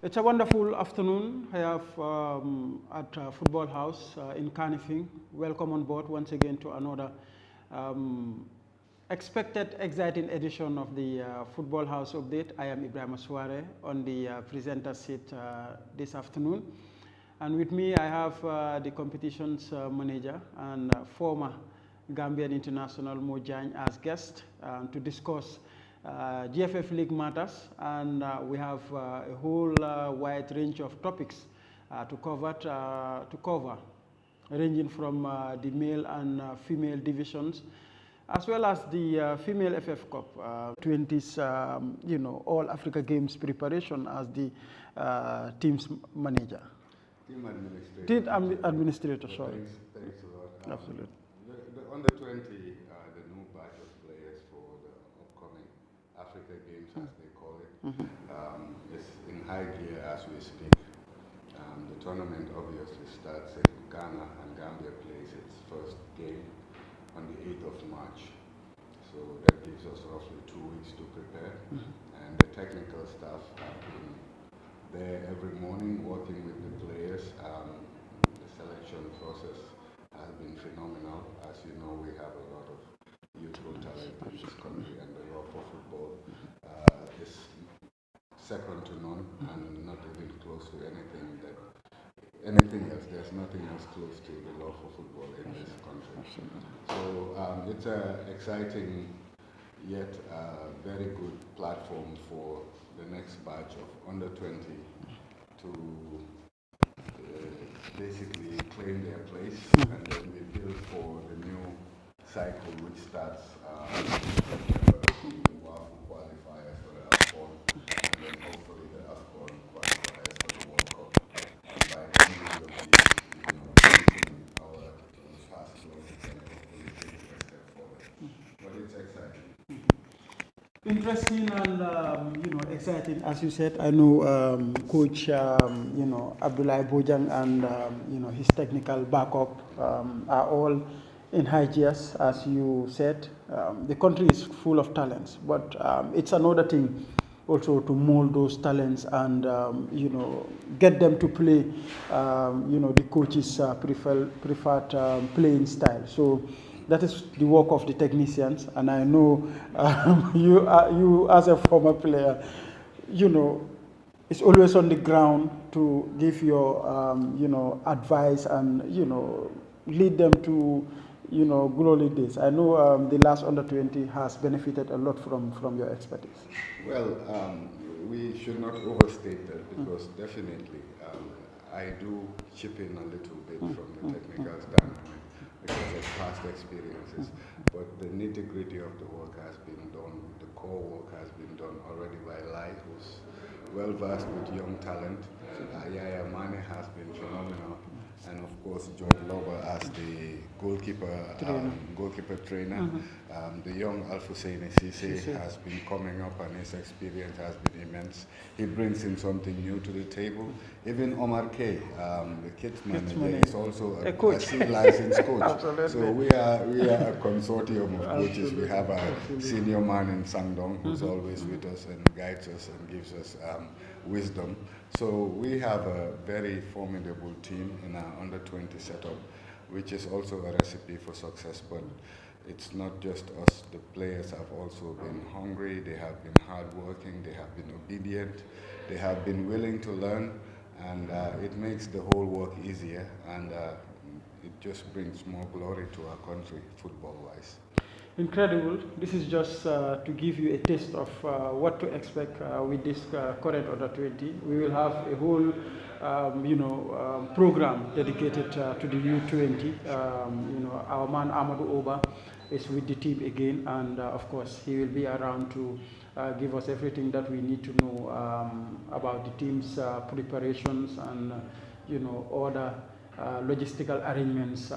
It's a wonderful afternoon. I have at Football House in Kanifing. Welcome on board once again to another um, expected exciting edition of the Football House update. I am Ibrahim Suare on the presenter seat this afternoon. And with me, I have the competitions manager and former Gambian international Mo Jane as guest to discuss GFF League matters, and we have a whole wide range of topics to cover, ranging from the male and female divisions, as well as the female FF Cup, 20s, All Africa Games preparation as the team's manager. Team administrator. Administrator, sorry. Thanks a lot. Absolutely. The under 20, the new batch of players for the upcoming Africa Games, as they call it, is in high gear as we speak. The tournament obviously starts in Ghana, and Gambia plays its first game on the 8th of March. So that gives us roughly 2 weeks to prepare. And the technical staff have been there every morning working with the players. The selection process has been phenomenal. As you know, we have a lot of youthful talent in this country, and the love for football is second to none, and not even close to anything else. There's nothing else close to the love for football in this country. So it's an exciting yet very good platform for the next batch of under 20 to basically claim their place, and then we build for the new cycle which starts the WAFU qualifiers for the AFCON, and then hopefully the AFCON qualifiers for the World Cup. And by then we will be taking our past close and hopefully taking a step forward. But it's exciting. Interesting and exciting, as you said. I know Coach Abdoulaye Bojang and his technical backup are all in high gears, as you said. The country is full of talents, but it's another thing also to mold those talents and get them to play the coach's preferred playing style. So that is the work of the technicians, and I know you as a former player, it's always on the ground to give your advice and lead them to glory days. I know the last under 20 has benefited a lot from your expertise. Well, we should not overstate that, because definitely I do chip in a little bit from the technical standpoint because of past experiences, but the nitty-gritty of the work has been done, the core work has been done already by Lai, who's well versed with young talent. Yaya Mane has been phenomenal, and of course George Lover as the goalkeeper trainer. The young Alfuseni Cisse has been coming up, and his experience has been immense. He brings in something new to the table. Even Omar K, the kids manager, is also a C-licensed coach. So we are a consortium of coaches. We have a senior man in Sangdong who's always with us and guides us and gives us wisdom. So we have a very formidable team in our under 20 setup, which is also a recipe for success. But it's not just us. The players have also been hungry, they have been hardworking, they have been obedient, they have been willing to learn, and it makes the whole work easier, and it just brings more glory to our country, football-wise. Incredible. This is just to give you a taste of what to expect with this current under 20. We will have a whole program dedicated to the U20. Our man Amadou Oba is with the team again, and of course he will be around to give us everything that we need to know about the team's preparations and other logistical arrangements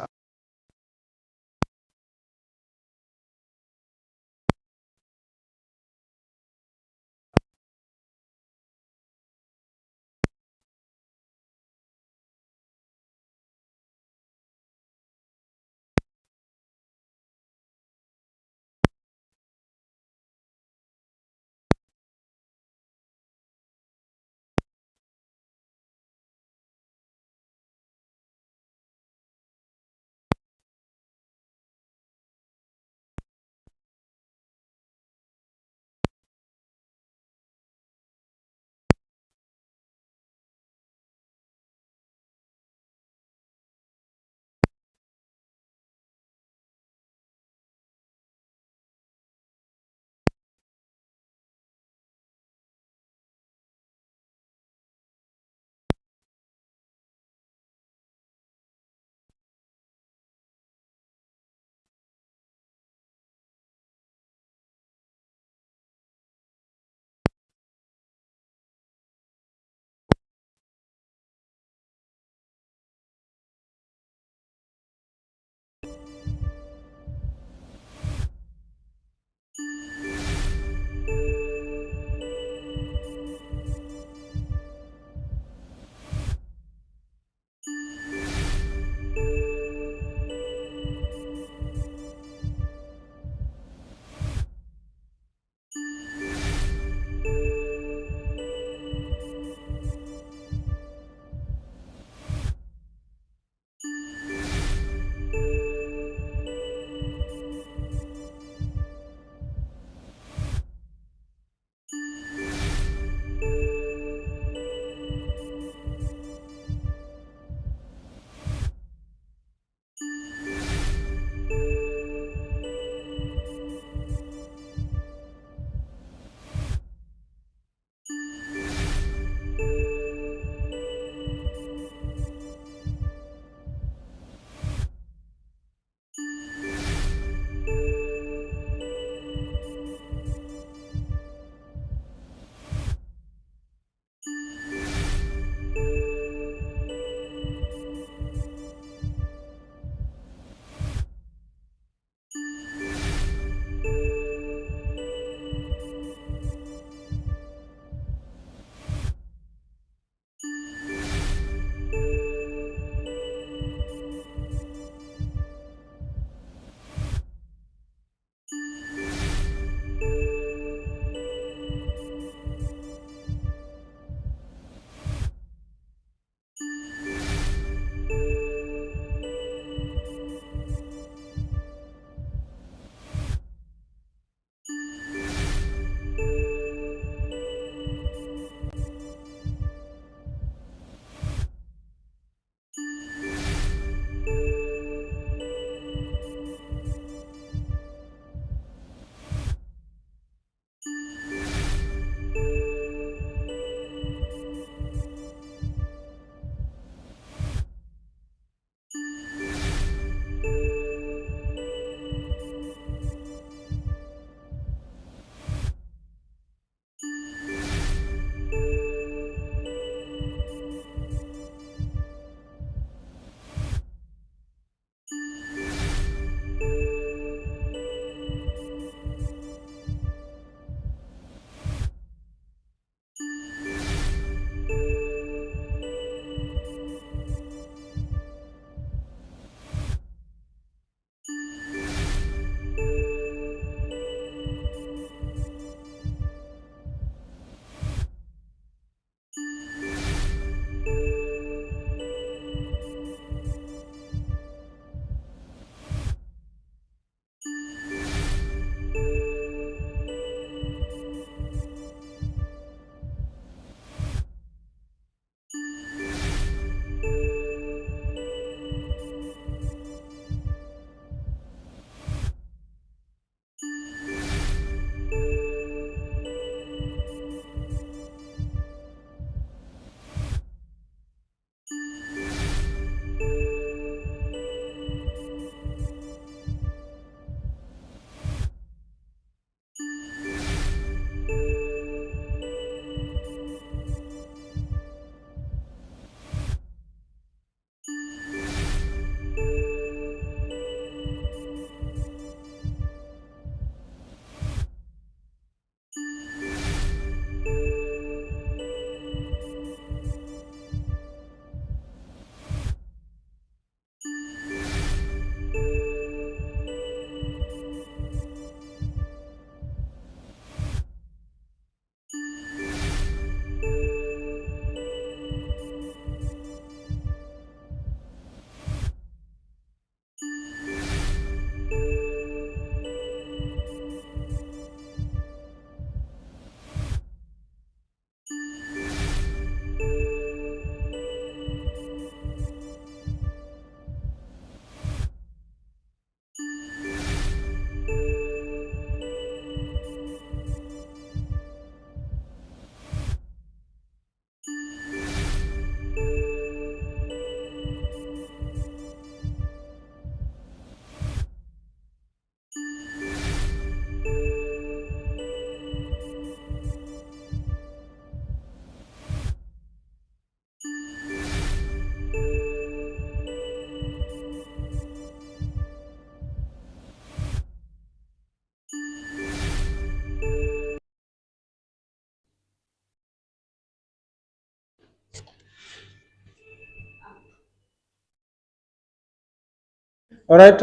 All right,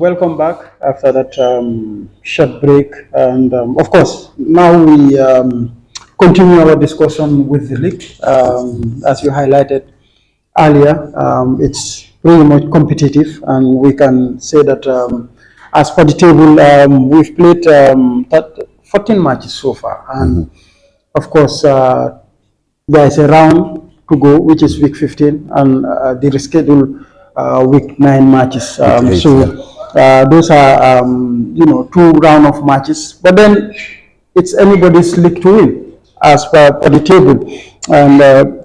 welcome back after that short break. And of course, now we continue our discussion with the league. As you highlighted earlier, it's pretty much competitive, and we can say that as per the table, we've played 14 matches so far. And of course, there is a round to go, which is week 15, and the rescheduled week 9 matches. Those are, two round of matches. But then it's anybody's league to win, as per the table. And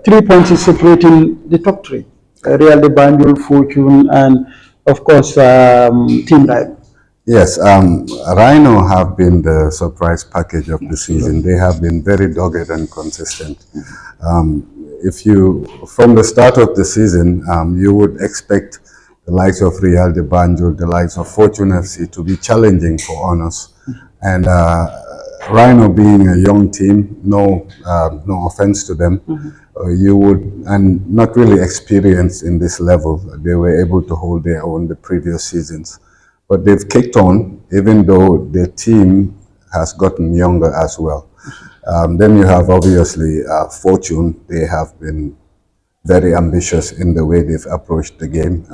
3 points is separating the top three: Real de Banjul, Fortune, and of course, Team Rhino. Yes, Rhino have been the surprise package of the season. They have been very dogged and consistent. From the start of the season, you would expect the likes of Real de Banjul, the likes of Fortune FC to be challenging for honors. And Rhino being a young team, no offense to them, and not really experienced in this level. They were able to hold their own the previous seasons. But they've kicked on, even though their team has gotten younger as well. Then you have obviously Fortune. They have been very ambitious in the way they've approached the game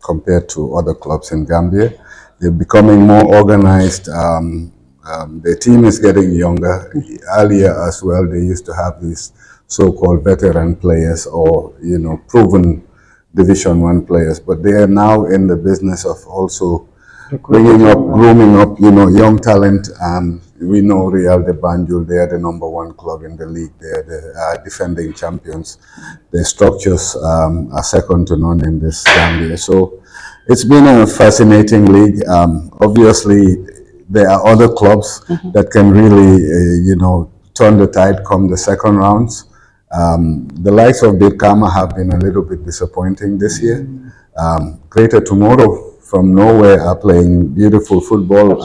compared to other clubs in Gambia. They're becoming more organized. Their team is getting younger. Earlier as well, they used to have these so-called veteran players or, proven Division 1 players. But they are now in the business of also bringing up, grooming up, young talent. We know Real de Banjul, they are the #1 club in the league. They are the defending champions. Their structures are second to none in this Gambia. So it's been a fascinating league. Obviously, there are other clubs that can really, turn the tide come the second rounds. The likes of Birkama have been a little bit disappointing this year. Greater Tomorrow from nowhere are playing beautiful football,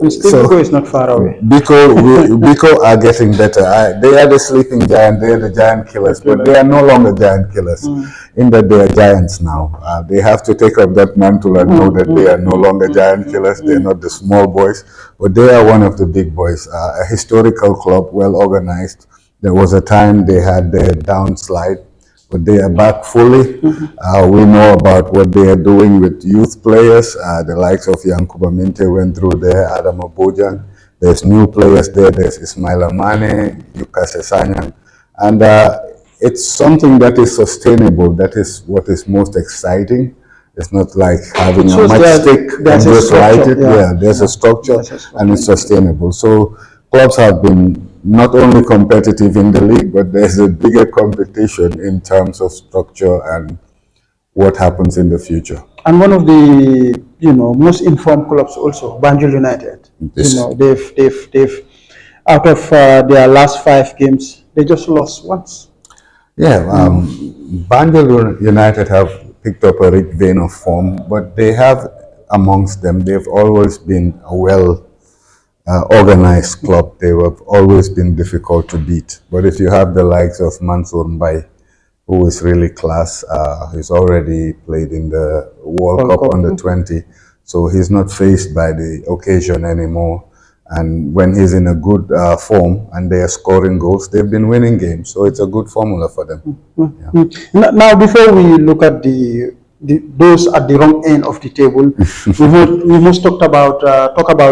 Biko is not far away. Biko are getting better. They are the sleeping giant. They are the giant killers, but they are no longer giant killers. In that they are giants now. They have to take up that mantle and know that they are no longer giant killers. They are not the small boys, but they are one of the big boys. A historical club, well organized. There was a time they had their downslide, but they are back fully. We know about what they are doing with youth players. The likes of Yankuba Minte went through there, Adam Abojang. There's new players there. There's Ismail Amane, Yukase Sanyang. And it's something that is sustainable. That is what is most exciting. It's not like having a matchstick and just write it. Yeah, there's a structure and it's sustainable. So clubs have been not only competitive in the league, but there's a bigger competition in terms of structure and what happens in the future. And one of the most informed clubs also, Banjul United. They've out of their last 5 games, they just lost once. Yeah, Banjul United have picked up a rich vein of form, but they have amongst them, they've always been a organized club. They have always been difficult to beat. But if you have the likes of Mansour Mbai, who is really class, he's already played in the World Cup under 20, so he's not faced by the occasion anymore. And when he's in a good form and they are scoring goals, they've been winning games. So it's a good formula for them. Yeah. Now, before we look at those at the wrong end of the table, we must talk about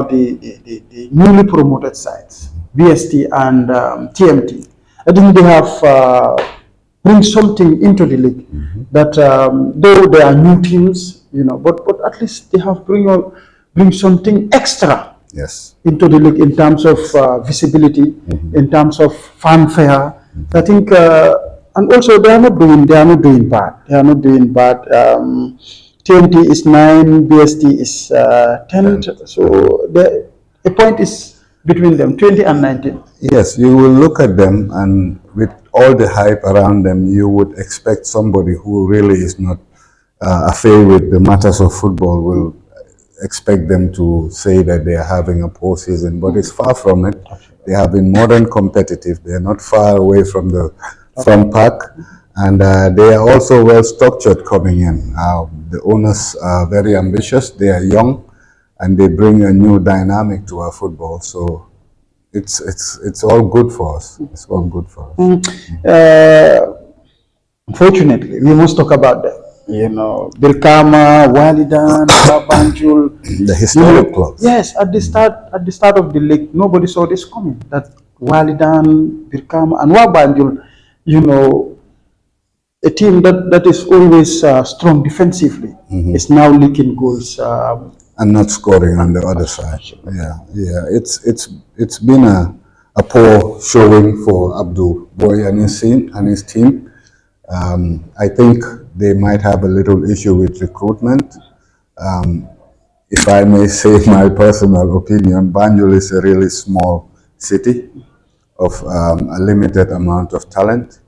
the newly promoted sides, BST and TMT. I think they have bring something into the league that though they are new teams, but at least they have bring something extra. Yes. Into the league in terms of visibility, in terms of fanfare. I think, and also they are not doing bad. They are not doing bad. TNT is 9, BST is 10. So a point is between them, 20 and 19. Yes, you will look at them, and with all the hype around them, you would expect somebody who really is not affair with the matters of football will expect them to say that they are having a poor season, but it's far from it. They have been more than competitive. They are not far away from the front pack. And they are also well structured coming in. The owners are very ambitious, they are young, and they bring a new dynamic to our football. So it's all good for us. It's all good for us. Unfortunately, we must talk about that. Birkama, Walidan, Banjul. The historic clubs. Yes, at the start of the league, nobody saw this coming. That Walidan, Birkama, and Wabanjul, a team that is always strong defensively, is now leaking goals. And not scoring on the other side. Yeah. It's been a poor showing for Abdul Boy and his team. I think they might have a little issue with recruitment. If I may say my personal opinion, Banjul is a really small city of a limited amount of talent.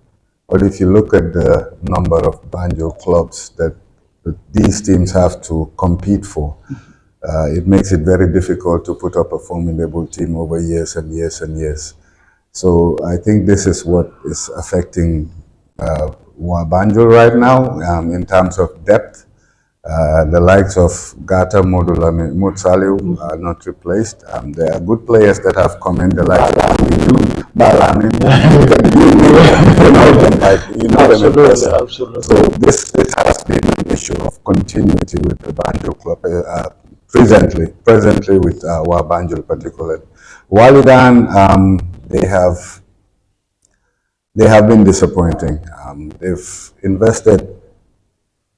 But if you look at the number of Banjul clubs that these teams have to compete for, it makes it very difficult to put up a formidable team over years and years and years. So I think this is what is affecting Banjul right now in terms of depth. The likes of Gata, Modulame, Mutsaliu are not replaced. There are good players that have come in, the likes of Balame. Absolutely. So this has been an issue of continuity with the Banjul club, presently with Banjul particularly. Walidan, they have been disappointing. They've invested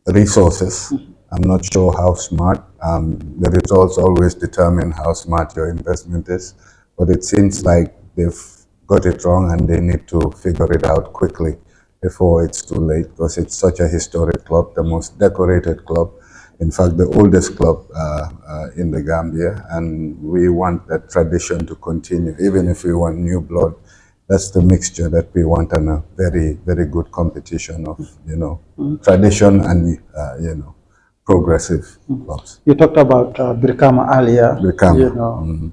resources. I'm not sure how smart. The results always determine how smart your investment is, but it seems like they've got it wrong and they need to figure it out quickly before it's too late, because it's such a historic club, the most decorated club, in fact the oldest club in the Gambia, and we want that tradition to continue. Even if we want new blood, that's the mixture that we want, and a very, very good competition of, tradition and, progressive clubs. You talked about Birkama earlier. Birkama.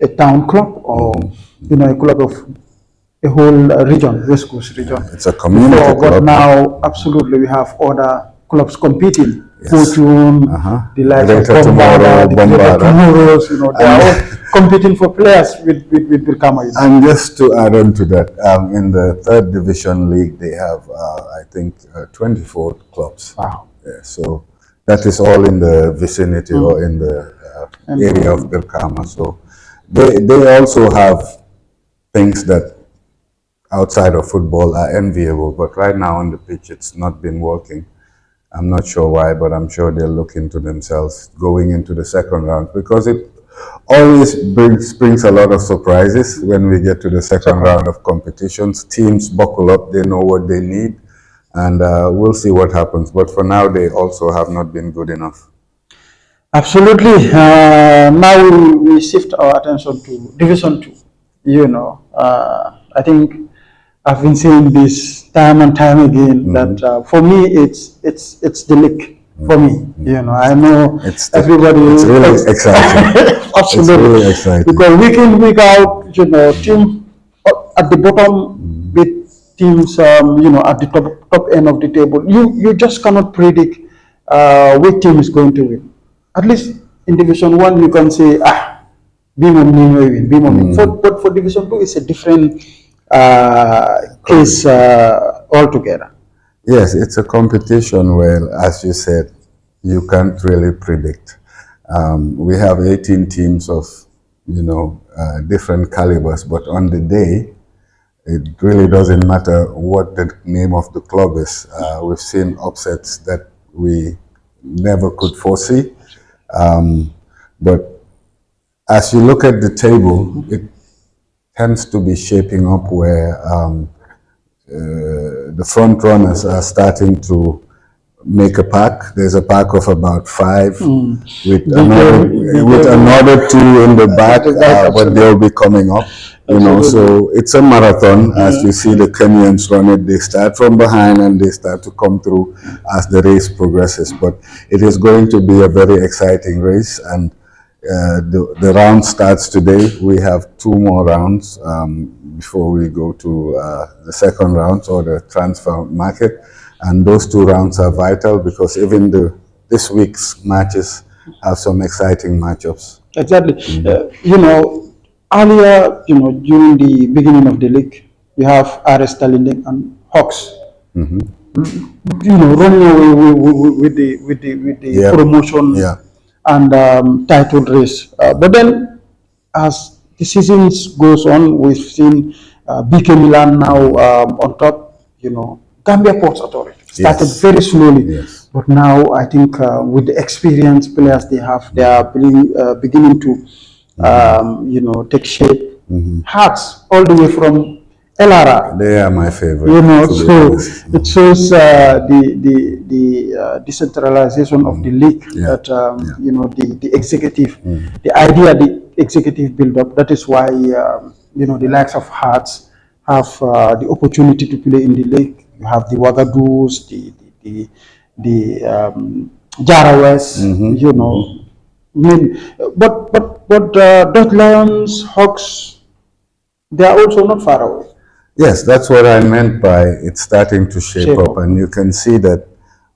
A town club, or a club of a whole region, West Coast region. Yeah, it's a community club. But now, absolutely, we have other clubs competing. Yes. Fortune, the likes of Bombara, Tomorrows, they are all competing for players with Birkama. And just to add on to that, in the third division league, they have, I think, 24 clubs. Wow. Yeah, so that is all in the vicinity or in the area of Birkama. So they also have things that outside of football are enviable, but right now on the pitch, it's not been working. I'm not sure why, but I'm sure they'll look into themselves going into the second round, because it always brings a lot of surprises when we get to the second round of competitions. Teams buckle up, they know what they need, and we'll see what happens. But for now, they also have not been good enough. Absolutely. Now we shift our attention to Division 2. I think I've been saying this time and time again that for me it's the league. For me, I know everybody. It's really exciting. Absolutely, it's really exciting. Because week in, week out, team at the bottom with teams, at the top end of the table. You just cannot predict which team is going to win. At least in Division 1, you can say, Bimon may win. But for Division 2, it's a different case altogether. Yes, it's a competition where, as you said, you can't really predict. We have 18 teams of, different calibers, but on the day, it really doesn't matter what the name of the club is. We've seen upsets that we never could foresee. But as you look at the table, it tends to be shaping up where the front runners are starting to make a pack. There's a pack of about 5 with another 2 in the back, but they'll be coming up. So it's a marathon. As you see the Kenyans run it, they start from behind and they start to come through as the race progresses. But it is going to be a very exciting race, and the round starts today. We have 2 more rounds. before we go to the second round or the transfer market. And those 2 rounds are vital because even this week's matches have some exciting matchups. Exactly. You know, earlier, you know, during the beginning of the league, you have RS Talinding and Hawks. You know, running away with the Yeah. promotion Yeah. and title race. But then, as the seasons goes on, we've seen BK Milan now on top. You know, Gambia Ports Authority started Yes. very slowly, Yes. but now I think with the experienced players they have, they are beginning to you know, take shape. Hearts all the way from LRR. They are my favorite. You know, to be so honest. it shows the decentralization of the league. Yeah. That you know, the executive, the idea, the executive build up. That is why you know, the likes of Hearts have the opportunity to play in the league. You have the Wagadoos, the Jara West. You know, I mean, but Dutch Lions, Hawks, they are also not far away. Yes, that's what I meant by it's starting to shape up, and you can see that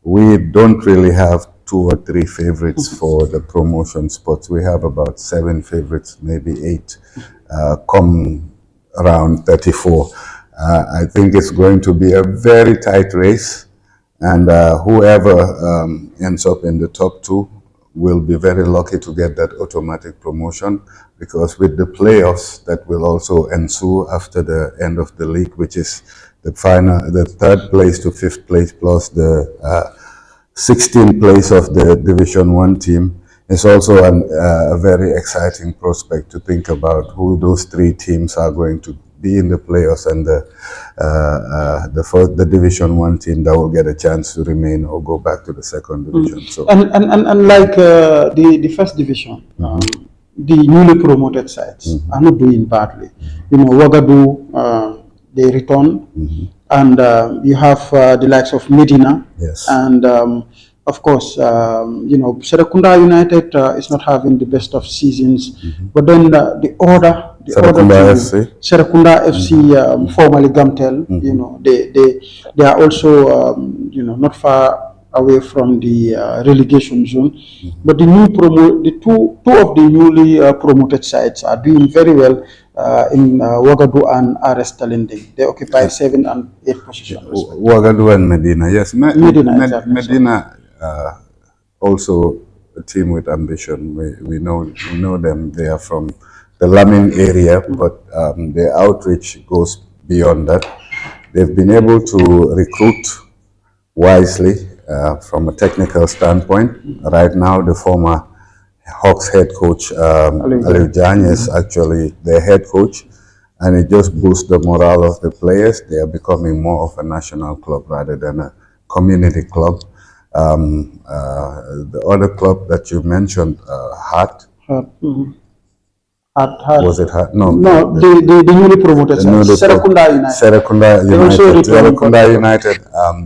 we don't really have 2 or 3 favorites for the promotion spots. We have about 7 favorites, maybe 8, come around 34. I think it's going to be a very tight race, and whoever ends up in the top 2 will be very lucky to get that automatic promotion, because with the playoffs that will also ensue after the end of the league, which is the 3rd place to 5th place plus the 16th place of the Division 1 team, is also a very exciting prospect to think about who those 3 teams are going to be in the playoffs, and the Division 1 team that will get a chance to remain or go back to the 2nd division. So and like the 1st division, the newly promoted sides are not doing badly. You know, Wagadu, they return, and you have the likes of Medina, yes, and of course, you know, Serekunda United is not having the best of seasons, but then the order Serekunda FC, Serekunda FC, formerly Gamtel, you know, they are also you know, not far away from the relegation zone. But the two of the newly promoted sides are doing very well in Wagadu and RS Talinding. They occupy 7 and 8 positions. Wagadu and Medina, yes. Medina, exactly. Medina, also a team with ambition. We know them. They are from the Lamin area, but their outreach goes beyond that. They've been able to recruit wisely from a technical standpoint. Right now, the former Hawks head coach, Aliou Diagne, is actually their head coach, and it just boosts the morale of the players. They are becoming more of a national club rather than a community club. The other club that you mentioned, Hart. Was it Hart? No, the newly promoted side, Serekunda United. Serekunda United. Serekunda United,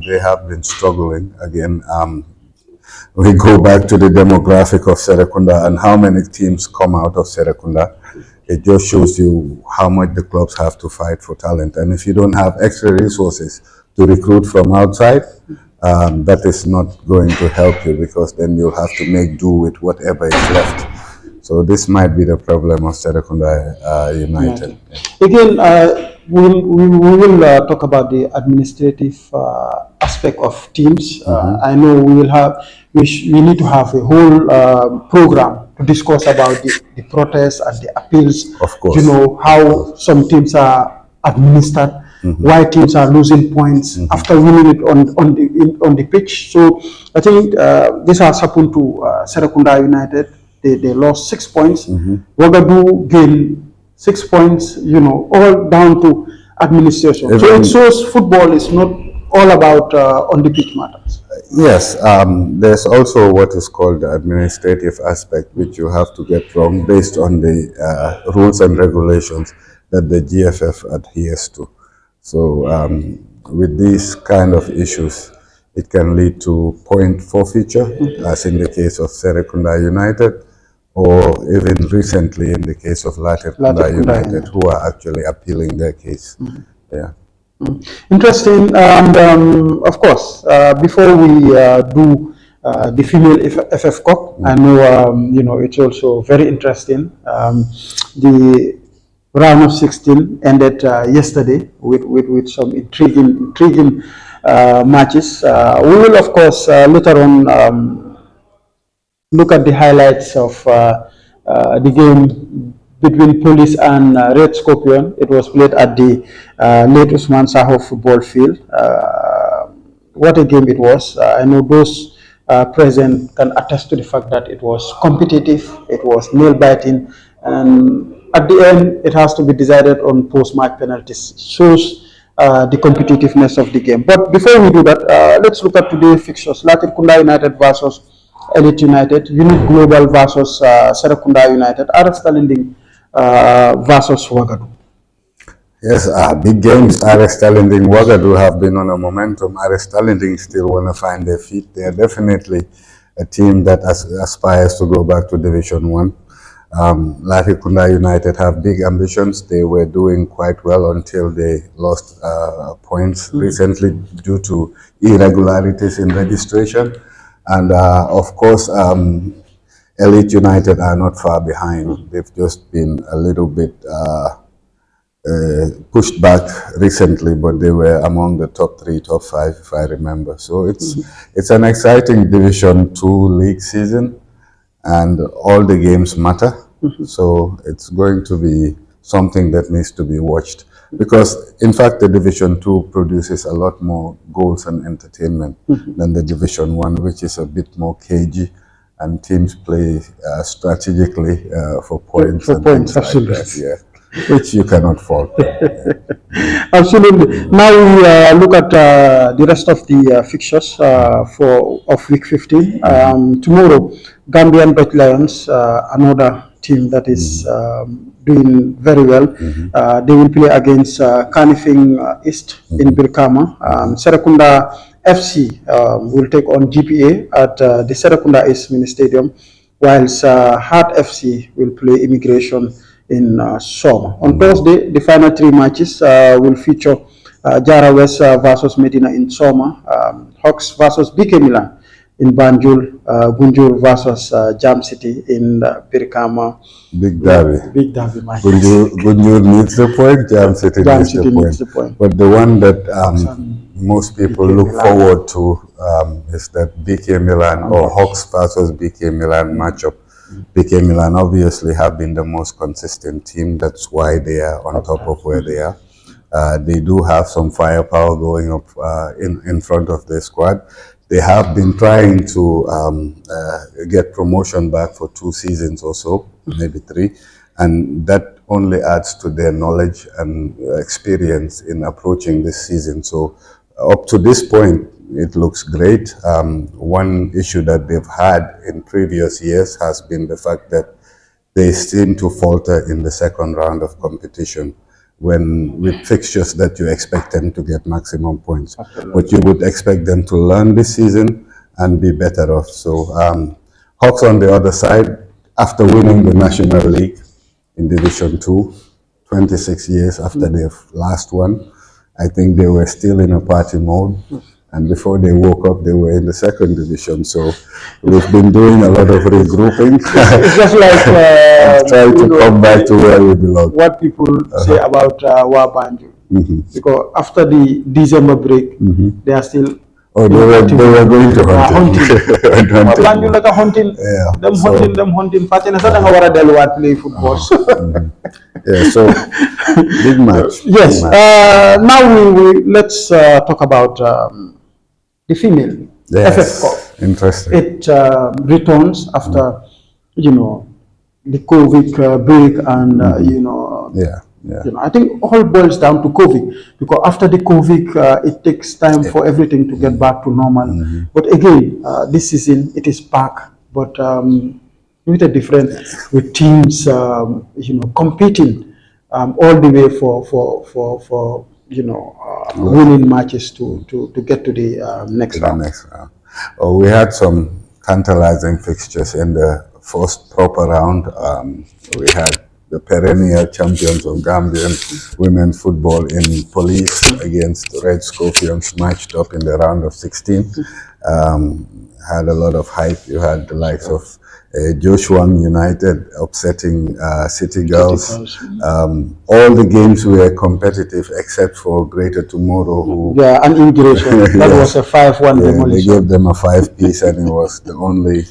they have been struggling again. We go back to the demographic of Serekunda and how many teams come out of Serekunda. It just shows you how much the clubs have to fight for talent. And if you don't have extra resources to recruit from outside, that is not going to help you, because then you'll have to make do with whatever is left. So this might be the problem of Serekunda United. Again, we will talk about the administrative aspect of teams. I know we need to have a whole program to discuss about the protests and the appeals. Of course. You know, how some teams are administered, why teams are losing points after winning it on the pitch. So I think this has happened to Serekunda United. They lost 6 points. Wagadu gained 6 points, you know, all down to administration. So it shows football is not all about on the pitch matters. Yes, there's also what is called the administrative aspect, which you have to get wrong based on the rules and regulations that the GFF adheres to. So with these kind of issues, it can lead to point forfeiture, as in the case of Serekunda United, or even recently in the case of Latrikunda United, who are actually appealing their case. Yeah. Interesting. And of course, before we do the female FF Cup, I know it's also very interesting. The round of 16 ended yesterday with some intriguing matches. We will, of course, later on look at the highlights of the game between Police and Red Scorpion. It was played at the late Usman Saho football field. What a game it was. I know those present can attest to the fact that it was competitive, it was nail-biting, and at the end, it has to be decided on post-match penalties. Shows the competitiveness of the game. But before we do that, let's look at today's fixtures. Latrikunda United versus Elite United, Unit Global versus Serekunda United, RS Talinding versus Wagadu. Yes, big games. RS Talinding, Wagadu have been on a momentum. RS Talinding still want to find their feet. They are definitely a team that aspires to go back to Division 1. Latrikunda United have big ambitions. They were doing quite well until they lost points recently due to irregularities in registration. And of course, Elite United are not far behind. They've just been a little bit pushed back recently, but they were among the top 3, top 5, if I remember. So it's an exciting Division 2 league season, and all the games matter. So it's going to be something that needs to be watched, because in fact the Division 2 produces a lot more goals and entertainment than the Division 1, which is a bit more cagey, and teams play strategically for points. For points, absolutely. Like that, yeah. Which you cannot fault. Absolutely. Now we look at the rest of the fixtures of week 15. Tomorrow, Gambian Dutch Lions, another team that is doing very well. They will play against Kanifing East in Birkama. Serekunda FC will take on GPA at the Serekunda East Mini Stadium, whilst Heart FC will play Immigration in Soma. On Thursday, the final 3 matches will feature Jara West versus Medina in Soma, Hawks versus BK Milan in Banjul, Gunjur versus Jam City in Birkama. Big derby. Big derby match. Gunjur needs the point, Jam City needs the point. But the one that most people look forward to is that BK Milan or Hawks versus BK Milan matchup. BK Milan obviously have been the most consistent team. That's why they are on top of where they are. They do have some firepower going up in front of their squad. They have been trying to get promotion back for 2 seasons or so, maybe 3, and that only adds to their knowledge and experience in approaching this season. So up to this point, it looks great. One issue that they've had in previous years has been the fact that they seem to falter in the second round of competition when with fixtures that you expect them to get maximum points. Absolutely. But you would expect them to learn this season and be better off. So Hawks on the other side, after winning the National League in Division 2, 26 years after their last one, I think they were still in a party mode. And before they woke up, they were in the 2nd division. So we've been doing a lot of regrouping. It's just like trying to come back to where we belong. What people say about Wabanju. Because after the December break, they are still. Oh, they were going to hunting. Wabanju like a hunting. Yeah. Them hunting. Patina sa nga wara delwat play football. Yeah, so big match. Yes. Big match. Now let's talk about the female FF Cup. Interesting. It returns after, the COVID break and, I think all boils down to COVID, because after the COVID, it takes time for everything to get back to normal. But again, this season, it is back, but with a difference, with teams, competing all the way for winning matches to get to the next round. Oh, we had some tantalizing fixtures in the first proper round. We had the perennial champions of Gambian women's football in Police against Red Scorpions, matched up in the round of 16. Had a lot of hype. You had the likes of Joshuan United upsetting City Girls. All the games were competitive except for Greater Tomorrow, who and Immigration. That was a 5-1 demolition. They gave them a 5-piece, and it was the only,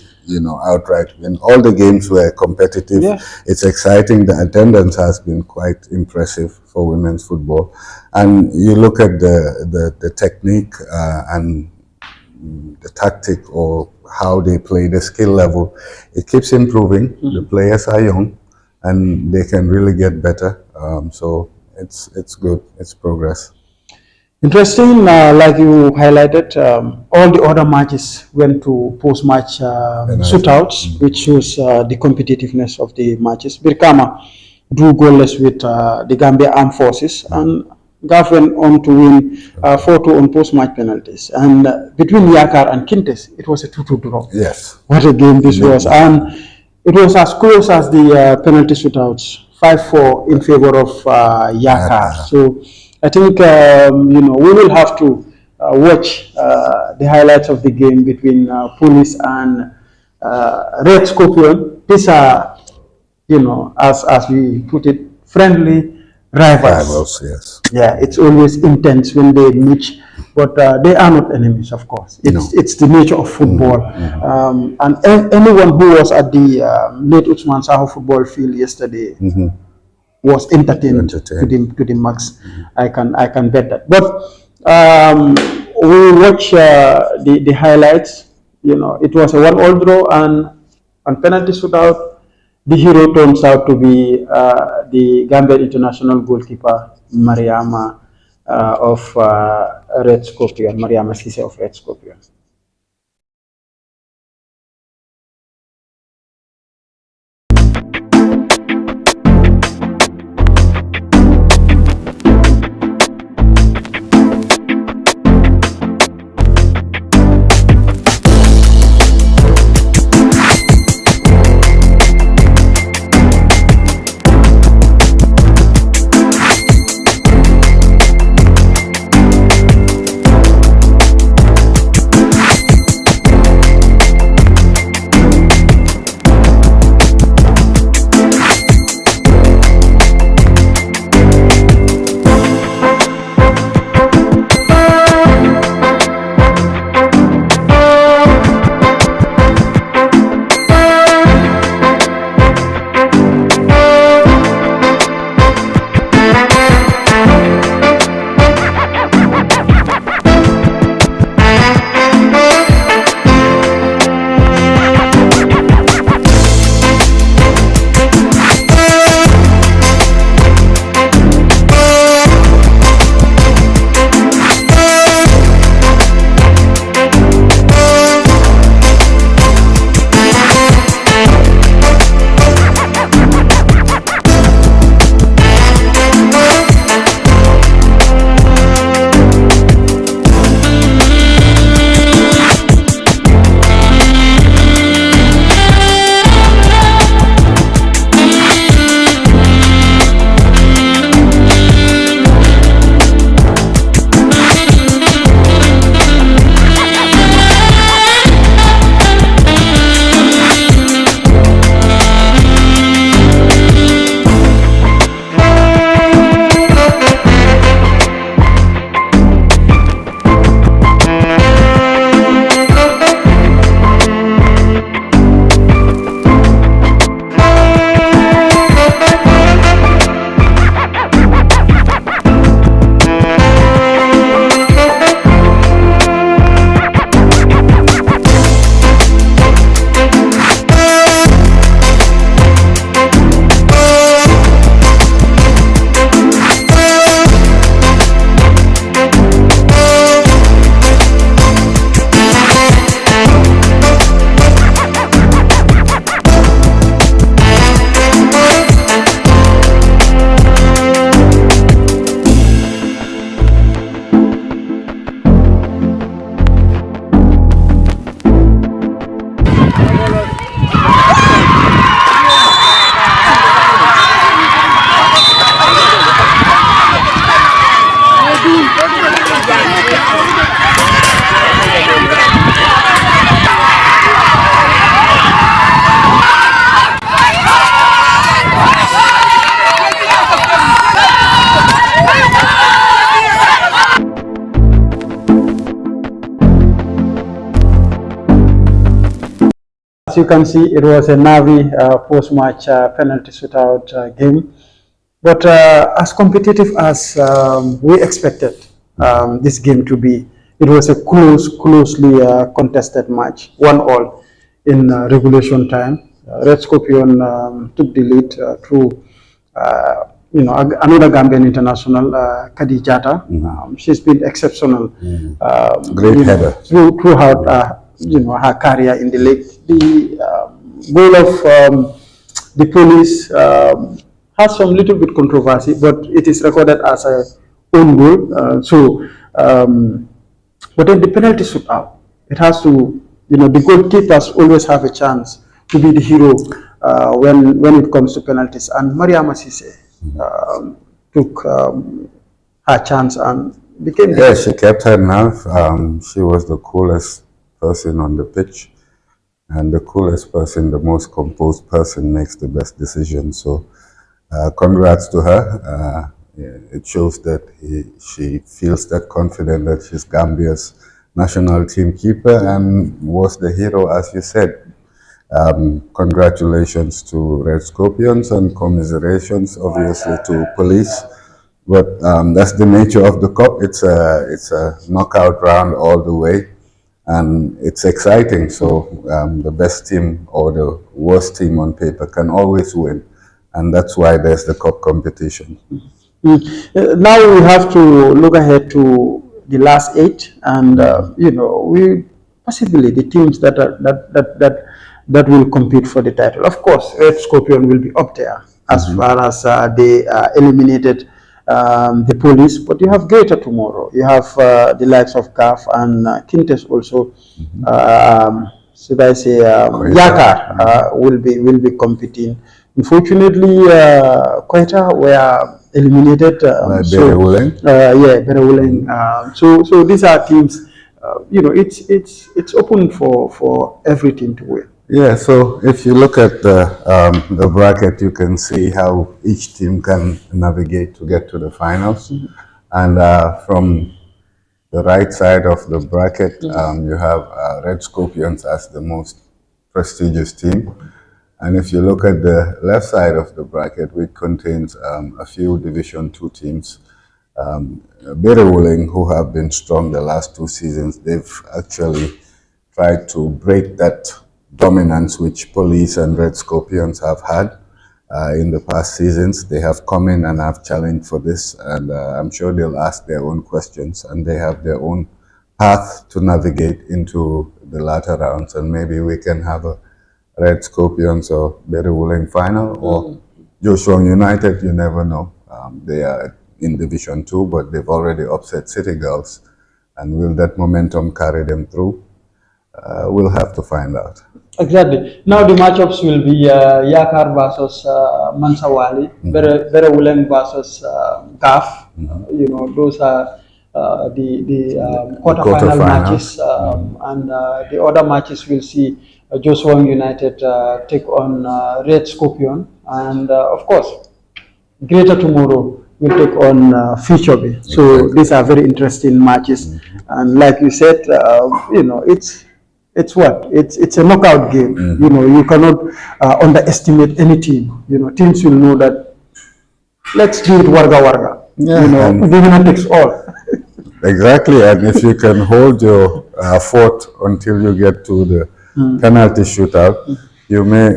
outright win. All the games were competitive. Yeah. It's exciting. The attendance has been quite impressive for women's football. And you look at the technique and the tactic, or how they play, the skill level, it keeps improving. The players are young and they can really get better. So it's good. It's progress. Interesting, like you highlighted, all the other matches went to post-match shootouts, which shows the competitiveness of the matches. Birkama drew goalless with the Gambia Armed Forces, and GAF went on to win 4-2 on post-match penalties. And between Yakar and Kintes, it was a 2-2 draw. Yes. What a game this was. And it was as close as the penalty shootouts, 5-4 in favor of Yakar. So I think, we will have to watch the highlights of the game between Police and Red Scorpion. These are, as we put it, friendly rivals. Yes. Yeah, it's always intense when they meet, but they are not enemies, of course. It's the nature of football. And anyone who was at the late Usman Saho football field yesterday was entertained to the max. I can bet that. But we watch the highlights. It was a 1-1 draw, and on penalty shootout, the hero turns out to be the Gambian international goalkeeper Mariama of Red Scorpion, Mariama Sise of Red Scorpion. as you can see, it was a Navi post-match penalty shootout game. But as competitive as we expected this game to be, it was a closely contested match, 1-1 in regulation time. Red Scorpion took the lead through, another Gambian international, Kadi Jata. She's been exceptional. Great header. Throughout, her career in the league. The goal of the Police has some little bit controversy, but it is recorded as a own goal. But then the penalty shootout, it has to, the goalkeepers always have a chance to be the hero when it comes to penalties. And Mariama Sise took her chance and became. Yeah, she kept her nerve. She was the coolest person on the pitch, and the coolest person, the most composed person, makes the best decision. So, congrats to her. It shows that she feels that confident that she's Gambia's national team keeper and was the hero, as you said. Congratulations to Red Scorpions and commiserations, obviously, to Police. But that's the nature of the cup. It's a knockout round all the way, and it's exciting. So the best team or the worst team on paper can always win, and that's why there's the cup competition. Now we have to look ahead to the last 8, and we possibly the teams that will compete for the title. Of course, Red Scorpion will be up there as far as they eliminated the Police, but you have Greater tomorrow. You have the likes of CAF and Kintes also. Should I say Yakar will be competing. Unfortunately, Quetta were eliminated. Berewuleng. So these are teams. It's open for every team to win. Yeah, so if you look at the bracket, you can see how each team can navigate to get to the finals. And from the right side of the bracket, you have Red Scorpions as the most prestigious team. And if you look at the left side of the bracket, which contains a few Division 2 teams, Berewuleng, who have been strong the last 2 seasons, they've actually tried to break that dominance which Police and Red Scorpions have had in the past seasons. They have come in and have challenged for this, and I'm sure they'll ask their own questions, and they have their own path to navigate into the latter rounds, and maybe we can have a Red Scorpions or Berewuleng final, or Joshua United. You never know. They are in Division 2, but they've already upset City Girls, and will that momentum carry them through? We'll have to find out. Exactly. Now the matchups will be Yakar versus Mansawali, Berewuleng versus GAF. Those are the quarterfinal matches, and the other matches will see Joshua United take on Red Scorpion, and of course, Greater tomorrow will take on Future Bay. So these are very interesting matches, and like you said, it's a knockout game. You cannot underestimate any team. Teams will know that. Let's do it warga. The winner takes all. Exactly, and if you can hold your fort until you get to the penalty shootout, you may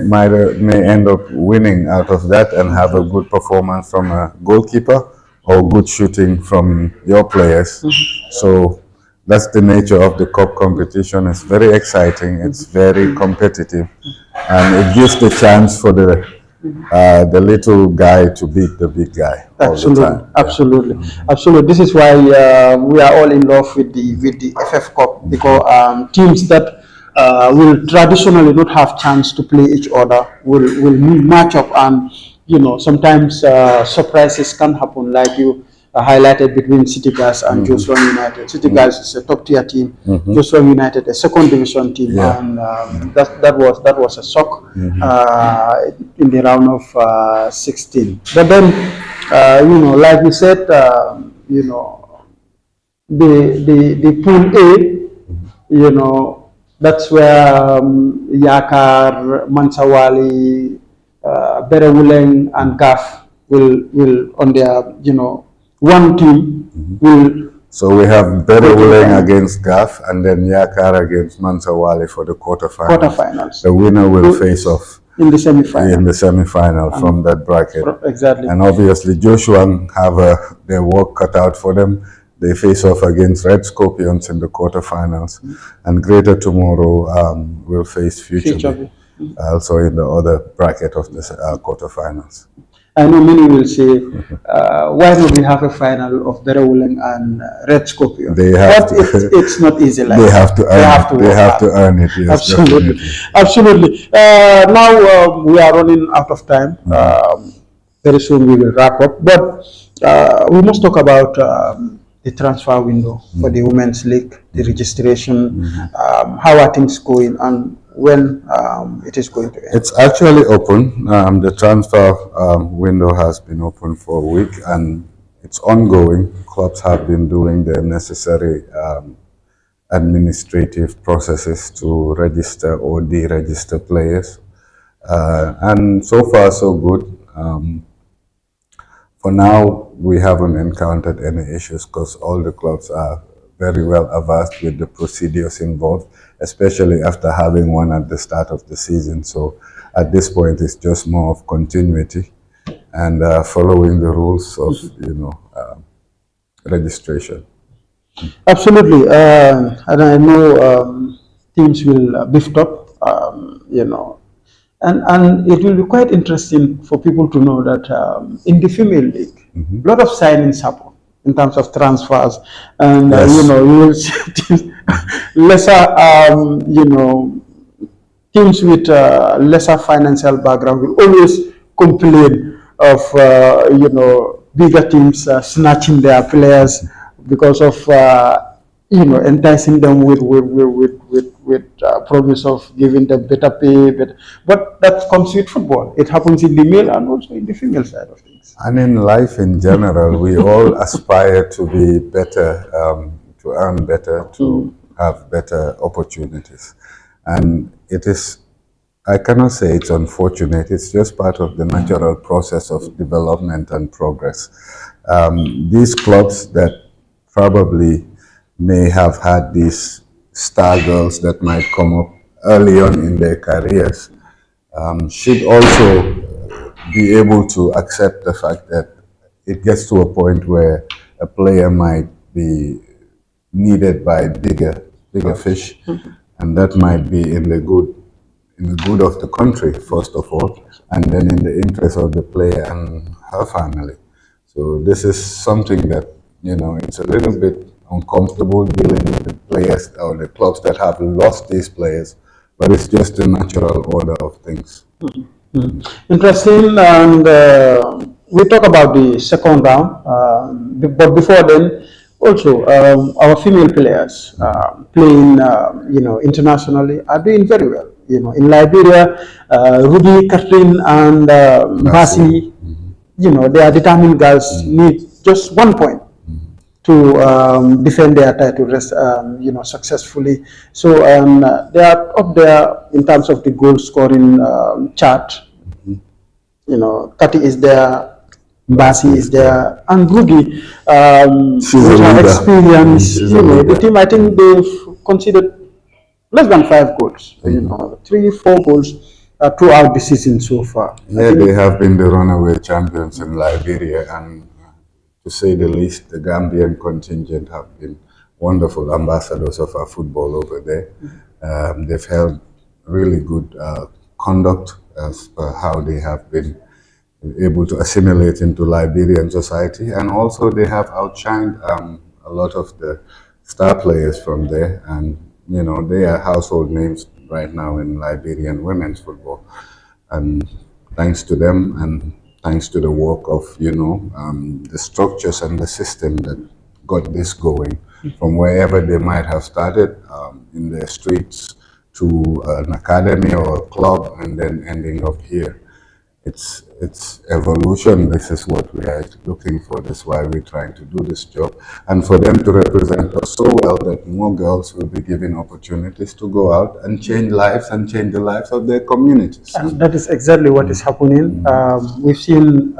end up winning out of that and have a good performance from a goalkeeper or good shooting from your players. So that's the nature of the cup competition. It's very exciting, it's very competitive, and it gives the chance for the little guy to beat the big guy. Absolutely, all the time. Absolutely. This is why we are all in love with the FF Cup, because teams that will traditionally not have chance to play each other will match up, and sometimes surprises can happen, like you highlighted between City Girls and Joshua United. City Girls is a top tier team, Joshua United a second division team, and that was a shock in the round of 16. But then like you said, the pool A, That's where Yakar, Mansawali, Berewuleng, and Gaf will on their one team will. So we have Berewuleng against Gaf and then Yakar against Mansawali for the quarterfinals. The winner will face off in the semi-final. In the semi-final from that bracket. Exactly. And obviously Joshua have their work cut out for them. They face off against Red Scorpions in the quarterfinals. And Greater Tomorrow will face Future also in the other bracket of the quarterfinals. I know many will say, why don't we have a final of Berewuleng and Red Scorpion? It's not easy like they have to earn it. They have to earn it, yes. Absolutely. Definitely. Absolutely. Now we are running out of time. Very soon we will wrap up. But we must talk about the transfer window for the Women's League, the registration, how are things going, and when it is going to end? It's actually open. The transfer window has been open for a week and it's ongoing. Clubs have been doing the necessary administrative processes to register or deregister players. And so far so good. For now, we haven't encountered any issues because all the clubs are very well averse with the procedures involved, especially after having one at the start of the season. So at this point, it's just more of continuity and following the rules of, registration. Absolutely. And I know teams will beef up, and it will be quite interesting for people to know that in the female league, a lot of signings happen in terms of transfers, and yes. You will see teams, lesser, teams with lesser financial background will always complain of bigger teams snatching their players because of enticing them with promise of giving them better pay, but that comes with football. It happens in the male and also in the female side of things. And in life in general, we all aspire to be better, to earn better, to have better opportunities. And it is, I cannot say it's unfortunate, it's just part of the natural process of development and progress. These clubs that probably may have had these star girls that might come up early on in their careers should also be able to accept the fact that it gets to a point where a player might be needed by bigger fish, and that might be in the good of the country first of all, and then in the interest of the player and her family. So this is something that it's a little bit uncomfortable dealing with the players or the clubs that have lost these players, but it's just the natural order of things. Interesting, and we talk about the second round, but before then, also our female players playing, internationally are doing very well. In Liberia, Ruby, Catherine, and Basi, they are determined girls, need just 1 point to defend their title, successfully. So they are up there in terms of the goal scoring chart. 30 is there, Basi is there, and Ruby, with her experience, the team, I think they've conceded less than 5 goals, 3-4 goals throughout the season so far. Yeah, they have been the runaway champions in Liberia, and to say the least, the Gambian contingent have been wonderful ambassadors of our football over there. They've held really good conduct as per how they have been able to assimilate into Liberian society, and also they have outshined a lot of the star players from there, and they are household names right now in Liberian women's football. And thanks to them and thanks to the work of, the structures and the system that got this going from wherever they might have started in the streets to an academy or a club and then ending up here. it's evolution. This is what we are looking for. That's why we're trying to do this job, and for them to represent us so well that more girls will be given opportunities to go out and change lives and change the lives of their communities. And that is exactly what is happening. We've seen,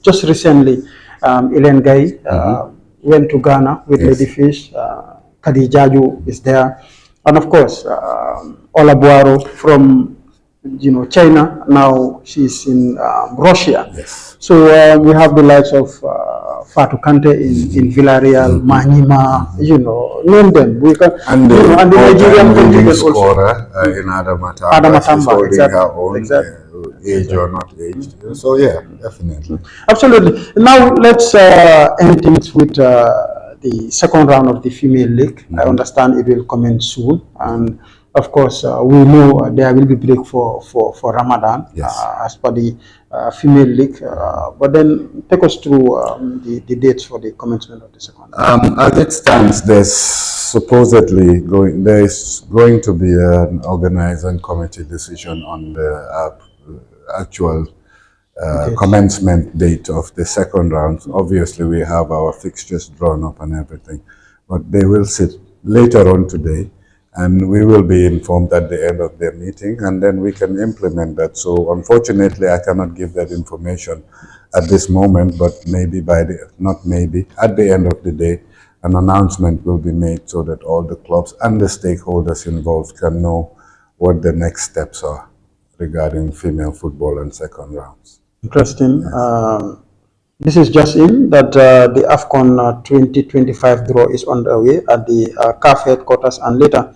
just recently, Ellen Guy went to Ghana with Yes. Lady Fish. Khadijaju is there, and of course, Ola Buaro from China. Now she's in Russia. Yes. So we have the likes of Fatou Kante in Villarreal, Manima, name them. We can, And the, and the Nigerian leading contingent also. scorer in Adamatamba. Adamatamba, She's holding exactly, her own, exactly. Age or not aged. So yeah, definitely. Absolutely. Now let's end things with the second round of the female league. I understand it will commence soon, and of course we know there will be break for Ramadan. Yes. As per the female league. But then take us through the dates for the commencement of the second round. As it stands, there's going to be an organizing committee decision on the actual commencement date of the second round. Obviously, we have our fixtures drawn up and everything, but they will sit later on today, and we will be informed at the end of their meeting, and then we can implement that. So unfortunately, I cannot give that information at this moment, but maybe at the end of the day, an announcement will be made so that all the clubs and the stakeholders involved can know what the next steps are regarding female football and second rounds. Interesting. This is just in that the AFCON 2025 draw is underway at the CAF headquarters, and later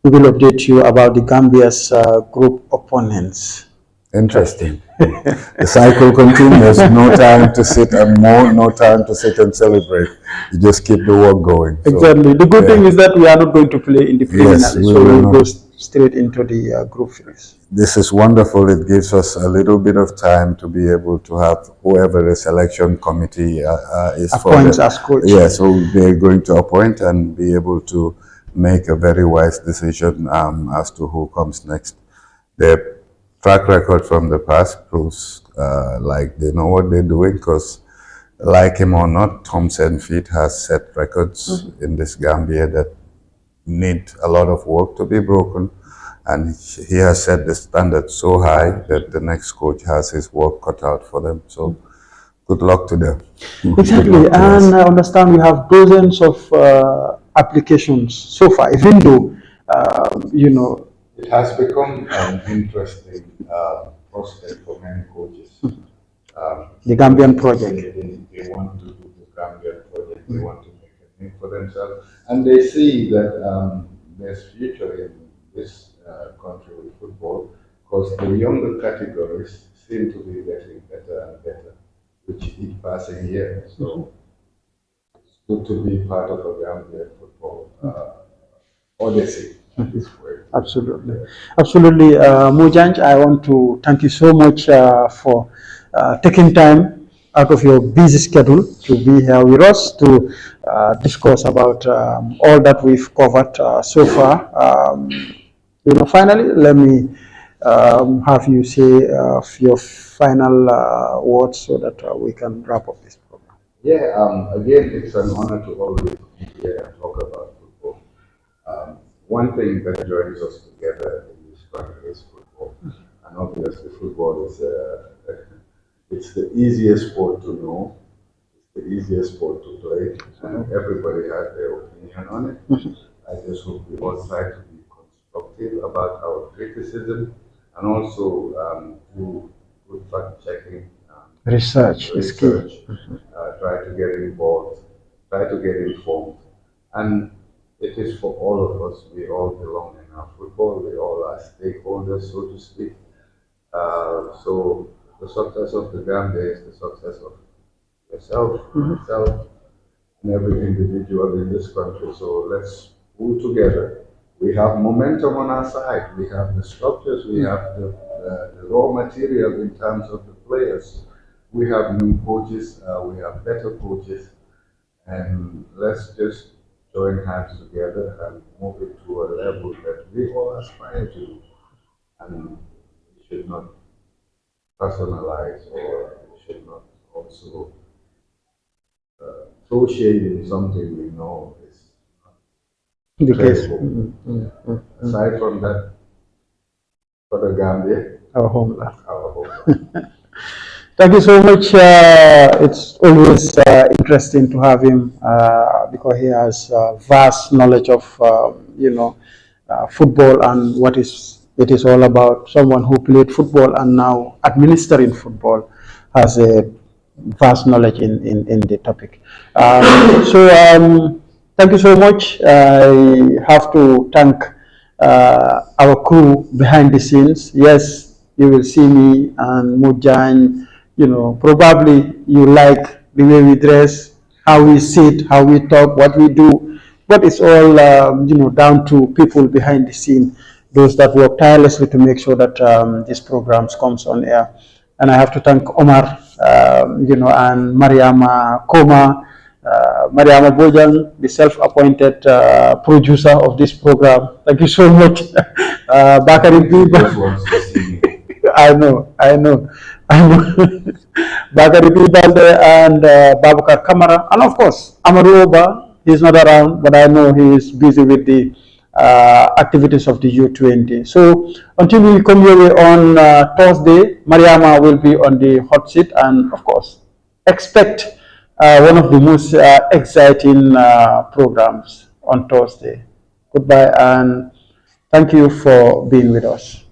we will update you about the Gambia's group opponents. Interesting. The cycle continues. No time to sit and celebrate. You just keep the work going. So, exactly. The good thing is that we are not going to play in the preliminary, Yes, so we will go straight into the group phase. This is wonderful. It gives us a little bit of time to be able to have whoever the selection committee is Appoints for as coach. Yes, so they're going to appoint and be able to make a very wise decision as to who comes next. Their track record from the past proves like they know what they're doing, because like him or not, Tom Senfeet has set records in this Gambia that need a lot of work to be broken, and he has set the standard so high that the next coach has his work cut out for them. So good luck to them. Exactly, and I understand we have dozens of applications so far, even though it has become an interesting prospect for many coaches. the Gambian project. They want to do the Gambian project. They want to make a name for themselves, and they see that there's future in this country with football, because the younger categories seem to be getting better and better with each passing year. So it's good to be part of a Gambian football odyssey at this point. Absolutely. Absolutely. Mujanj, I want to thank you so much for taking time out of your busy schedule to be here with us to discuss about all that we've covered so far. Finally, let me have you say your final words so that we can wrap up this program. Yeah, again, it's an honor to always be here and talk about football. One thing that joins us together in this country is football, and obviously football is it's the easiest sport to know, it's the easiest sport to play, and everybody has their opinion on it. I just hope we all try to be constructive about our criticism, and also do good fact checking. Research is key. Try to get involved, try to get informed, and it is for all of us. We all belong in our football. We all are stakeholders, so to speak. So the success of the Gambia is the success of yourself, myself, and every individual in this country. So let's pull together. We have momentum on our side. We have the structures. We have the raw material in terms of the players. We have new coaches. We have better coaches. And let's just join hands together and move it to a level that we all aspire to. And we should not personalize or should not also throw shade in something we know is The case. credible. Aside from that, for the Gambia, Our homeland. our home. Thank you so much. It's always interesting to have him because he has vast knowledge of football and what it is all about. Someone who played football and now administering football has a vast knowledge in the topic. Thank you so much. I have to thank our crew behind the scenes. Yes, you will see me and Mujan. Probably you like the way we dress, how we sit, how we talk, what we do, but it's all down to people behind the scene, those that work tirelessly to make sure that this programs comes on air. And I have to thank Omar, and Mariama Koma, Mariama Bojang, the self-appointed producer of this program. Thank you so much, Bakari Biba. I know. Bakari Bibalde and Babakar Kamara, and of course, Amaru Oba. He's not around, but I know he is busy with the activities of the U20. So until we come your way on Thursday, Mariama will be on the hot seat, and of course, expect one of the most exciting programs on Thursday. Goodbye, and thank you for being with us.